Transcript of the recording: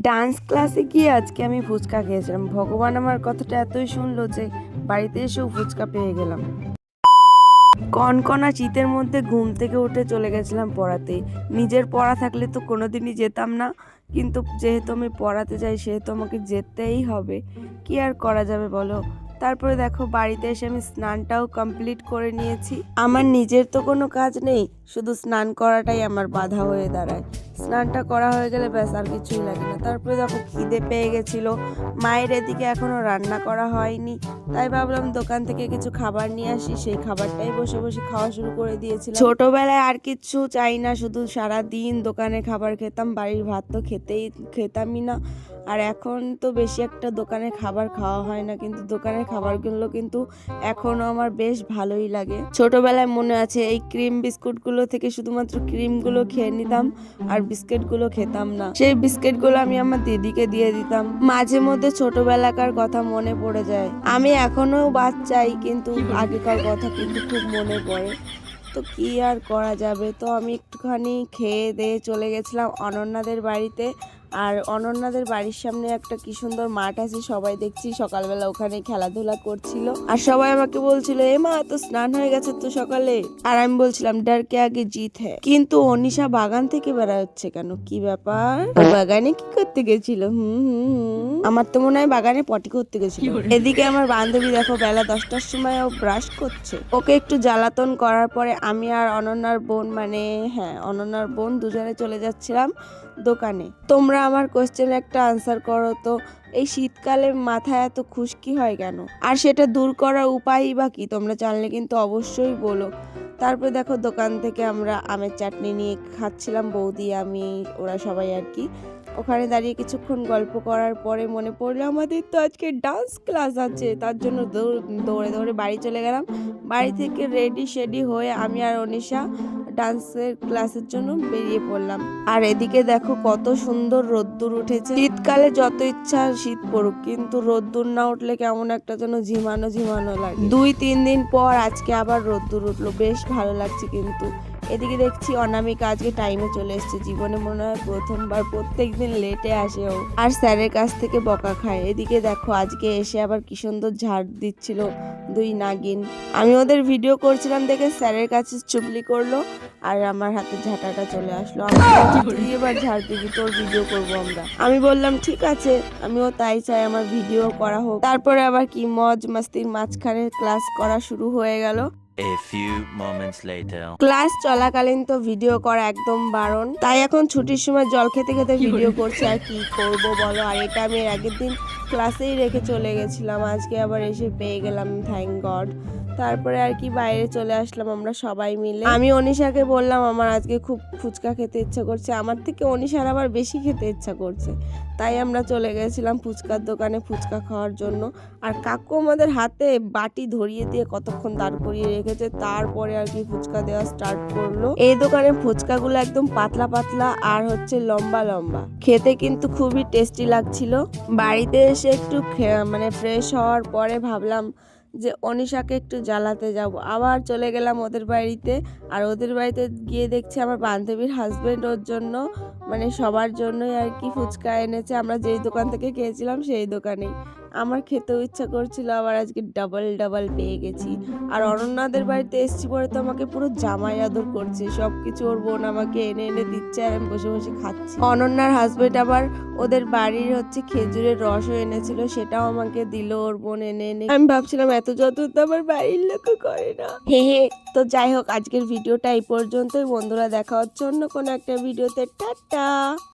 Dance ক্লাসে গিয়ে আজকে আমি ফুচকা খেয়েছিলাম। ভগবান আমার কথাটা এতই শুনলো যে বাড়িতে এসেও ফুচকা পেয়ে গেলাম। কনকনা শীতের মধ্যে ঘুম থেকে উঠে চলে গেছিলাম পড়াতে। নিজের পড়া থাকলে তো কোনোদিনই যেতাম না, কিন্তু যেহেতু আমি পড়াতে যাই সেহেতু আমাকে যেতেই হবে। কি আর করা যাবে বলো। তারপরে দেখো বাড়িতে এসে আমি স্নানটাও কমপ্লিট করে নিয়েছি। আমার নিজের তো কোনো কাজ নেই, শুধু স্নান করাটাই আমার বাধা হয়ে দাঁড়ায়। স্নানটা করা হয়ে গেলে ব্যাস আর কিছুই লাগে না। তারপরে দেখো খিদে পেয়ে গেছিল, মায়ের এদিকে এখনো রান্না করা হয়নি, তাই ভাবলাম দোকান থেকে কিছু খাবার নিয়ে আসি। সেই খাবারটাই বসে বসে খাওয়া শুরু করে দিয়েছিলাম। ছোটবেলায় আর কিছু চাই না, শুধু সারা দিন দোকানের খাবার খেতাম, বাড়ির ভাত তো খেতামই না। আর এখন তো বেশি একটা দোকানের খাবার খাওয়া হয় না, কিন্তু দোকানের খাবারগুলো কিন্তু এখনো আমার বেশ ভালোই লাগে। ছোটবেলায় মনে আছে এই ক্রিম বিস্কুটগুলো থেকে শুধুমাত্র ক্রিমগুলো খেয়ে নিতাম আর বিস্কিটগুলো খেতাম না। সেই বিস্কিটগুলো আমি আমার দিদিকে দিয়ে দিতাম। মাঝে মধ্যে ছোটবেলাকার কথা মনে পড়ে যায়। আমি এখনো বাচ্চাই, কিন্তু আগেকার কথা কিন্তু খুব মনে পড়ে। তো কি আর করা যাবে, তো আমি একটুখানি খেয়ে দিয়ে চলে গেছিলাম অনন্যাদের বাড়িতে। আর অনন্যাদের বাড়ির সামনে একটা কি সুন্দর মাঠ আছে, সবাই দেখছি সকালবেলা ওখানে খেলাধুলা করছিল। আর সবাই আমাকে বলছিল এ মা তো স্নান হয়ে গেছে তো সকালে। আর আমি বলছিলাম ডার কে আগে জিত হ্যাঁ। কিন্তু অনিশা বাগান থেকে বেড়া হচ্ছে কেন, কি ব্যাপার? বাগানে কি করতে গেছিল? আমার তো মনে হয় বাগানে পটি করতে গেছিল। এদিকে আমার বান্ধবী দেখো বেলা 10টার সময় ও ব্রাশ করছে। ওকে একটু জ্বালাতন করার পরে আমি আর অনন্যার বোন, মানে হ্যাঁ অনন্যার বোন, দুজনে চলে যাচ্ছিলাম দোকানে। তোমরা আমার কোশ্চেনের একটা আনসার করো তো, এই শীতকালে মাথায় এত খুশকি হয় কেন? আর সেটা দূর করার উপায়ই বা কি? তোমরা জানলে কিন্তু অবশ্যই বলো। তারপরে দেখো দোকান থেকে আমরা আমের চাটনি নিয়ে খাচ্ছিলাম, বৌদি আমি ওরা সবাই আর কি। ওখানে দাঁড়িয়ে কিছুক্ষণ গল্প করার পরে মনে পড়লো আমাদের তো আজকে ডান্স ক্লাস আছে, তার জন্য দৌড়ে দৌড়ে বাড়ি চলে গেলাম। বাড়ি থেকে রেডি হয়ে আমি আর অনিশা ডান্সের ক্লাসের জন্য বেরিয়ে পড়লাম। আর এদিকে দেখো কত সুন্দর রোদ্দুর উঠেছে। শীতকালে যত ইচ্ছা শীত পড়ুক, কিন্তু রোদ্দুর না উঠলে কেমন একটা যেন ঝিমানো ঝিমানো লাগে। 2-3 দিন পর আজকে আবার রোদ্দুর উঠলো, বেশ ভালো লাগছে। কিন্তু এদিকে দেখছি অনামিকা আজকে টাইমে চলে এসেছে, জীবনে মনে হয় প্রথমবার, প্রত্যেকদিন লেটে আসে ও, আর স্যারের কাছ থেকে বকা খায়। এদিকে দেখো আজকে এসে আবার কি সুন্দর ঝাড় দিচ্ছিল 2 নাগিন। আমি ওদের ভিডিও করছিলাম দেখে স্যারের কাছে চুগলি করলো, আর আমার হাতে ঝাঁটাটা চলে আসলো। তুই এবার ঝাড় দিবি, তোর ভিডিও করবো আমরা। আমি বললাম ঠিক আছে, আমিও তাই চাই, আমার ভিডিও করা হোক। তারপরে আবার কি মজ মাস্তির মাঝখানে ক্লাস করা শুরু হয়ে গেল। A few moments later. Class চলাকালীন তো ভিডিও করা একদম বারণ, তাই এখন ছুটির সময় জল খেতে খেতে ভিডিও করছি। আর কি করব বলো, আর এটা আমি এর আগের দিন ক্লাসেই রেখে চলে গেছিলাম, আজকে আবার এসে পেয়ে গেলাম, থ্যাংক গড। তারপরে আর কি বাইরে চলে আসলাম আমরা সবাই মিলে। আমি অনিশাকে বললাম আমার আজকে খুব ফুচকা খেতে ইচ্ছা করছে, আমার থেকে অনিশার আবার বেশি খেতে ইচ্ছা করছে, তাই আমরা চলে গেছিলাম ফুচকার দোকানে ফুচকা খাওয়ার জন্য। আর কাকু আমাদের হাতে বাটি ধরিয়ে দিয়ে কতক্ষণ দাঁড় করিয়ে রেখেছে, তারপরে আর কি ফুচকা দেওয়া স্টার্ট করলো। এই দোকানে ফুচকাগুলো একদম পাতলা পাতলা আর হচ্ছে লম্বা লম্বা, খেতে কিন্তু খুবই টেস্টি লাগছিল। বাড়িতে এসে একটু মানে ফ্রেশ হওয়ার পরে ভাবলাম যে অনিশাকে একটু জ্বালাতে যাব, আবার চলে গেলাম ওদের বাড়িতে। আর ওদের বাড়িতে গিয়ে দেখছি আমার বান্ধবীর হাজবেন্ড ওর জন্য, মানে সবার জন্যই আর কি ফুচকা এনেছে। আমরা যেই দোকান থেকে খেয়েছিলাম সেই দোকানেই। আমার খেতেও ইচ্ছা করছিল, আবার আজকে ডাবল ডাবল পেয়ে গেছি। আর অনন্যাদের বাড়িতে এসেছি পরে তো আমাকে পুরো জামাই আদর করছে, সবকিছু ওর বোন আমাকে এনে এনে দিচ্ছে আর আমি বসে বসে খাচ্ছি। অনন্যার হাজবেন্ড আবার ওদের বাড়ির হচ্ছে খেজুরের রসও এনেছিল, সেটাও আমাকে দিল ওর বোন এনে এনে। আমি ভাবছিলাম এত যত্ন তো আমার বাড়ির লোক করে না, হে হে। তো যাই হোক আজকের ভিডিওটা এই পর্যন্তই বন্ধুরা, দেখা হচ্ছে অন্য কোনো একটা ভিডিওতে। টাটা।